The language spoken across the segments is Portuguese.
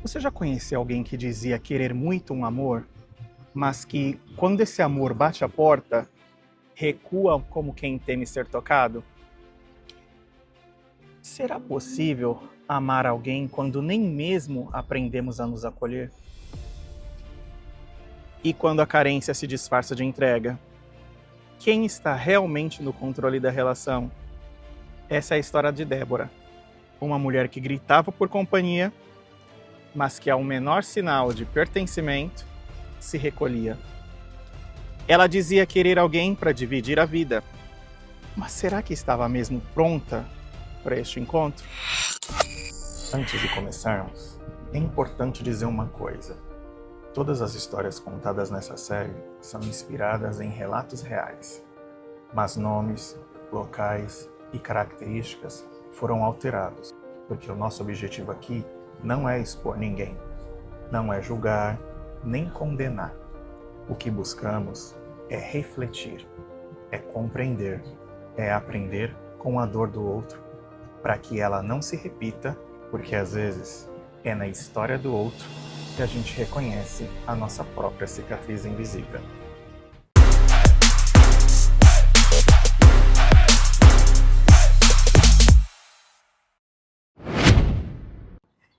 Você já conheceu alguém que dizia querer muito um amor, mas que, quando esse amor bate a porta, recua como quem teme ser tocado? Será possível amar alguém quando nem mesmo aprendemos a nos acolher? E quando a carência se disfarça de entrega? Quem está realmente no controle da relação? Essa é a história de Débora, uma mulher que gritava por companhia, mas que ao menor sinal de pertencimento, se recolhia. Ela dizia querer alguém para dividir a vida, mas será que estava mesmo pronta para este encontro? Antes de começarmos, é importante dizer uma coisa. Todas as histórias contadas nessa série são inspiradas em relatos reais, mas nomes, locais e características foram alterados, porque o nosso objetivo aqui não é expor ninguém, não é julgar, nem condenar. O que buscamos é refletir, é compreender, é aprender com a dor do outro, para que ela não se repita, porque às vezes é na história do outro que a gente reconhece a nossa própria cicatriz invisível.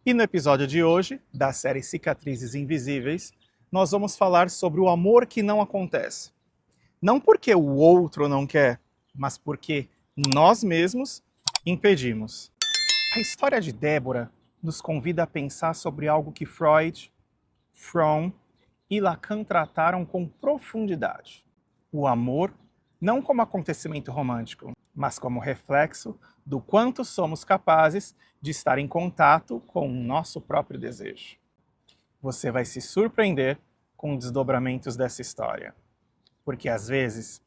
E no episódio de hoje, da série Cicatrizes Invisíveis, nós vamos falar sobre o amor que não acontece. Não porque o outro não quer, mas porque nós mesmos impedimos. A história de Débora nos convida a pensar sobre algo que Freud, Fromm e Lacan trataram com profundidade. O amor, não como acontecimento romântico, mas como reflexo do quanto somos capazes de estar em contato com o nosso próprio desejo. Você vai se surpreender com os desdobramentos dessa história. Porque às vezes,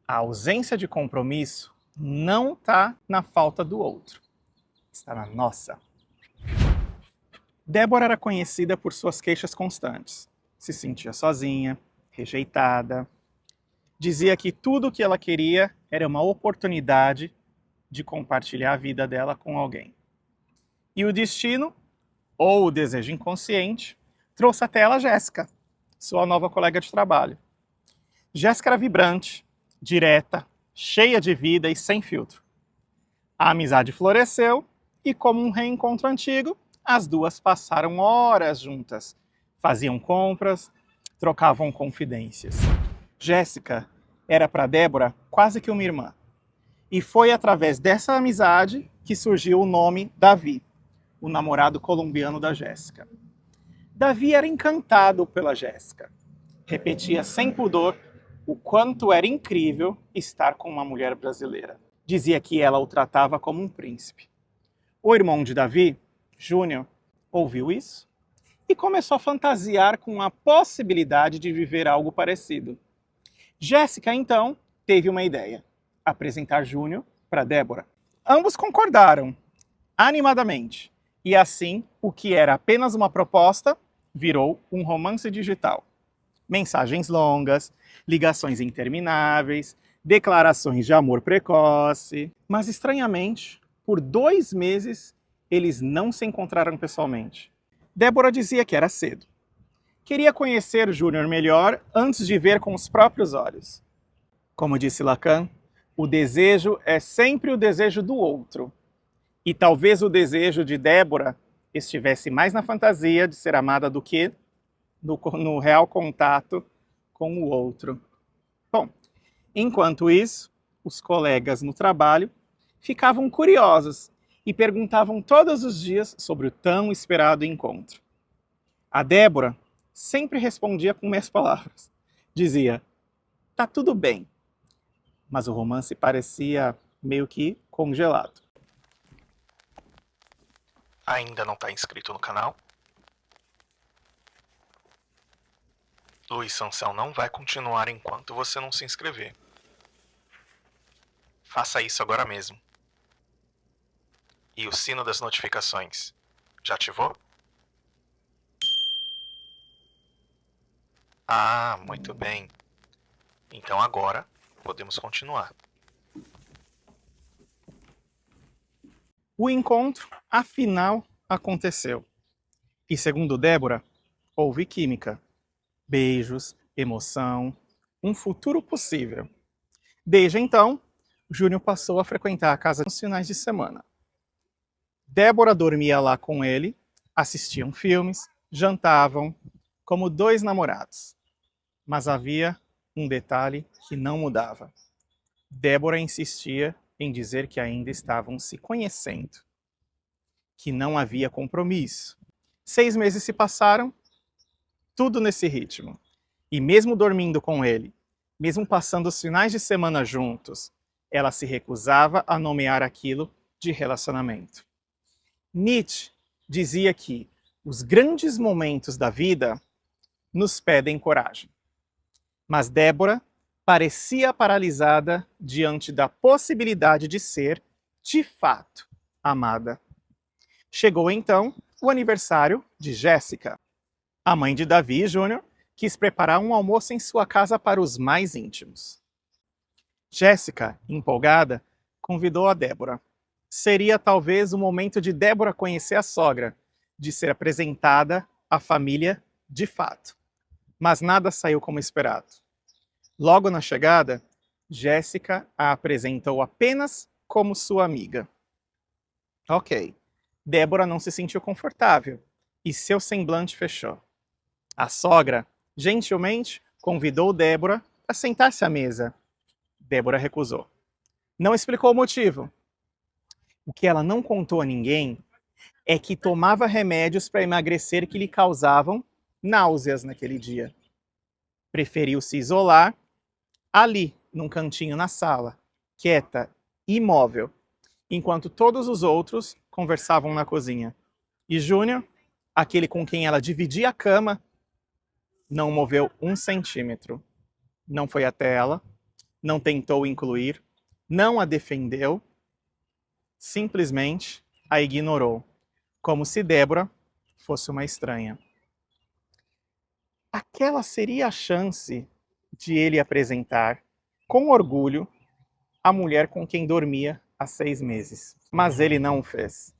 a ausência de compromisso não está na falta do outro, está na nossa. Débora era conhecida por suas queixas constantes. Se sentia sozinha, rejeitada. Dizia que tudo o que ela queria era uma oportunidade de compartilhar a vida dela com alguém. E o destino, ou o desejo inconsciente, trouxe até ela Jéssica, sua nova colega de trabalho. Jéssica era vibrante, direta, cheia de vida e sem filtro. A amizade floresceu e, como um reencontro antigo, as duas passaram horas juntas. Faziam compras, trocavam confidências. Jéssica era para Débora quase que uma irmã. E foi através dessa amizade que surgiu o nome Davi, o namorado colombiano da Jéssica. Davi era encantado pela Jéssica. Repetia sem pudor o quanto era incrível estar com uma mulher brasileira. Dizia que ela o tratava como um príncipe. O irmão de Davi, Júnior, ouviu isso e começou a fantasiar com a possibilidade de viver algo parecido. Jéssica, então, teve uma ideia: apresentar Júnior para Débora. Ambos concordaram, animadamente, e assim, o que era apenas uma proposta virou um romance digital. Mensagens longas, ligações intermináveis, declarações de amor precoce. Mas, estranhamente, por 2 meses, eles não se encontraram pessoalmente. Débora dizia que era cedo. Queria conhecer Júnior melhor antes de ver com os próprios olhos. Como disse Lacan, o desejo é sempre o desejo do outro. E talvez o desejo de Débora estivesse mais na fantasia de ser amada do que no real contato com o outro. Bom, enquanto isso, os colegas no trabalho ficavam curiosos e perguntavam todos os dias sobre o tão esperado encontro. A Débora sempre respondia com meias palavras. Dizia, tá tudo bem, mas o romance parecia meio que congelado. Ainda não está inscrito no canal? Luiz Sansão não vai continuar enquanto você não se inscrever. Faça isso agora mesmo. E o sino das notificações, já ativou? Ah, muito bem. Então agora podemos continuar. O encontro, afinal, aconteceu. E segundo Débora, houve química, beijos, emoção, um futuro possível. Desde então, Júnior passou a frequentar a casa nos finais de semana. Débora dormia lá com ele, assistiam filmes, jantavam, como dois namorados. Mas havia um detalhe que não mudava. Débora insistia em dizer que ainda estavam se conhecendo, que não havia compromisso. 6 meses se passaram, tudo nesse ritmo. E mesmo dormindo com ele, mesmo passando os finais de semana juntos, ela se recusava a nomear aquilo de relacionamento. Nietzsche dizia que os grandes momentos da vida nos pedem coragem. Mas Débora parecia paralisada diante da possibilidade de ser, de fato, amada. Chegou então o aniversário de Jéssica. A mãe de Davi Júnior quis preparar um almoço em sua casa para os mais íntimos. Jéssica, empolgada, convidou a Débora. Seria talvez o momento de Débora conhecer a sogra, de ser apresentada à família de fato. Mas nada saiu como esperado. Logo na chegada, Jéssica a apresentou apenas como sua amiga. Ok, Débora não se sentiu confortável e seu semblante fechou. A sogra, gentilmente, convidou Débora a sentar-se à mesa. Débora recusou. Não explicou o motivo. O que ela não contou a ninguém é que tomava remédios para emagrecer que lhe causavam náuseas naquele dia. Preferiu se isolar ali, num cantinho na sala, quieta, imóvel, enquanto todos os outros conversavam na cozinha. E Júnior, aquele com quem ela dividia a cama, não moveu 1 centímetro. Não foi até ela, não tentou incluir, não a defendeu, simplesmente a ignorou, como se Débora fosse uma estranha. Aquela seria a chance de ele apresentar, com orgulho, a mulher com quem dormia há 6 meses. Mas ele não o fez.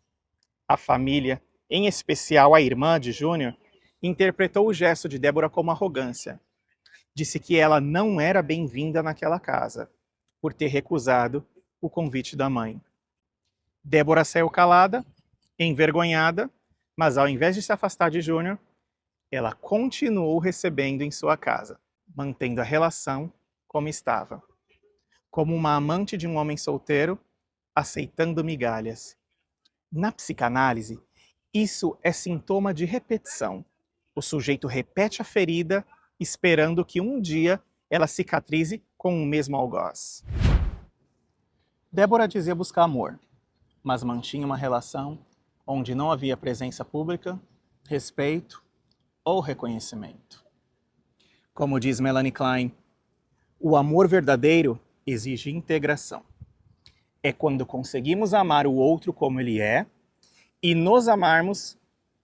A família, em especial a irmã de Júnior, interpretou o gesto de Débora como arrogância. Disse que ela não era bem-vinda naquela casa, por ter recusado o convite da mãe. Débora saiu calada, envergonhada, mas ao invés de se afastar de Júnior, ela continuou recebendo em sua casa, mantendo a relação como estava. Como uma amante de um homem solteiro, aceitando migalhas. Na psicanálise, isso é sintoma de repetição. O sujeito repete a ferida, esperando que um dia ela cicatrize com o mesmo algoz. Débora dizia buscar amor, mas mantinha uma relação onde não havia presença pública, respeito ou reconhecimento. Como diz Melanie Klein, o amor verdadeiro exige integração. É quando conseguimos amar o outro como ele é e nos amarmos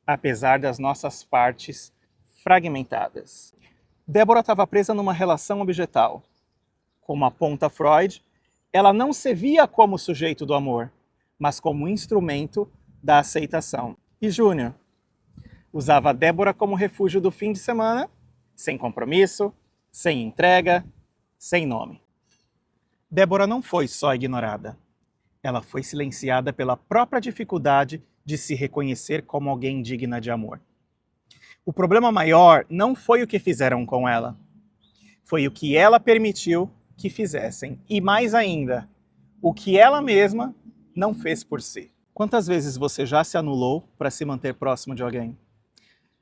apesar das nossas partes fragmentadas. Débora estava presa numa relação objetal. Como aponta Freud, ela não se via como sujeito do amor, mas como instrumento da aceitação. E Júnior usava Débora como refúgio do fim de semana, sem compromisso, sem entrega, sem nome. Débora não foi só ignorada. Ela foi silenciada pela própria dificuldade de se reconhecer como alguém digna de amor. O problema maior não foi o que fizeram com ela. Foi o que ela permitiu que fizessem. E mais ainda, o que ela mesma não fez por si. Quantas vezes você já se anulou para se manter próximo de alguém?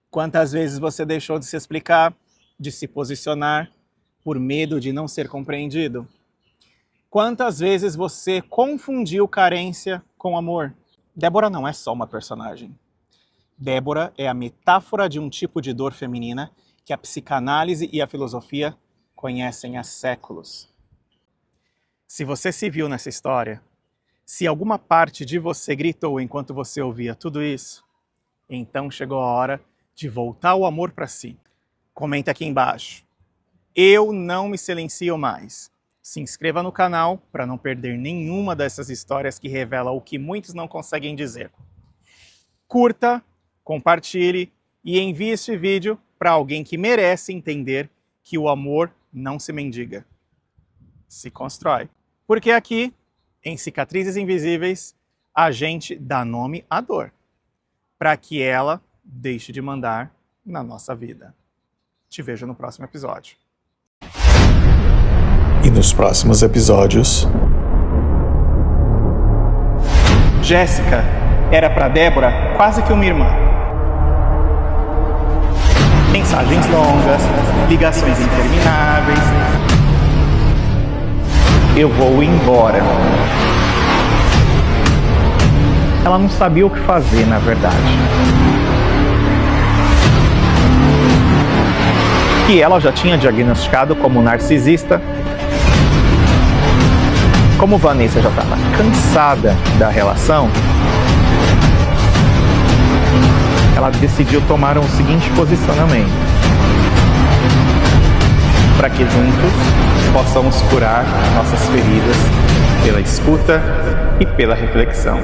Quantas vezes você deixou de se explicar, de se posicionar, por medo de não ser compreendido? Quantas vezes você confundiu carência com amor? Débora não é só uma personagem. Débora é a metáfora de um tipo de dor feminina que a psicanálise e a filosofia conhecem há séculos. Se você se viu nessa história, se alguma parte de você gritou enquanto você ouvia tudo isso, então chegou a hora de voltar o amor para si. Comenta aqui embaixo. Eu não me silencio mais. Se inscreva no canal para não perder nenhuma dessas histórias que revelam o que muitos não conseguem dizer. Curta, compartilhe e envie este vídeo para alguém que merece entender que o amor não se mendiga, se constrói. Porque aqui, em Cicatrizes Invisíveis, a gente dá nome à dor, para que ela deixe de mandar na nossa vida. Te vejo no próximo episódio. E nos próximos episódios... Jéssica era para Débora quase que uma irmã. Mensagens longas, ligações intermináveis. Eu vou embora. Ela não sabia o que fazer, na verdade. Que ela já tinha diagnosticado como narcisista. Como Vanessa já estava cansada da relação, ela decidiu tomar o seguinte posicionamento: para que juntos possamos curar nossas feridas pela escuta e pela reflexão.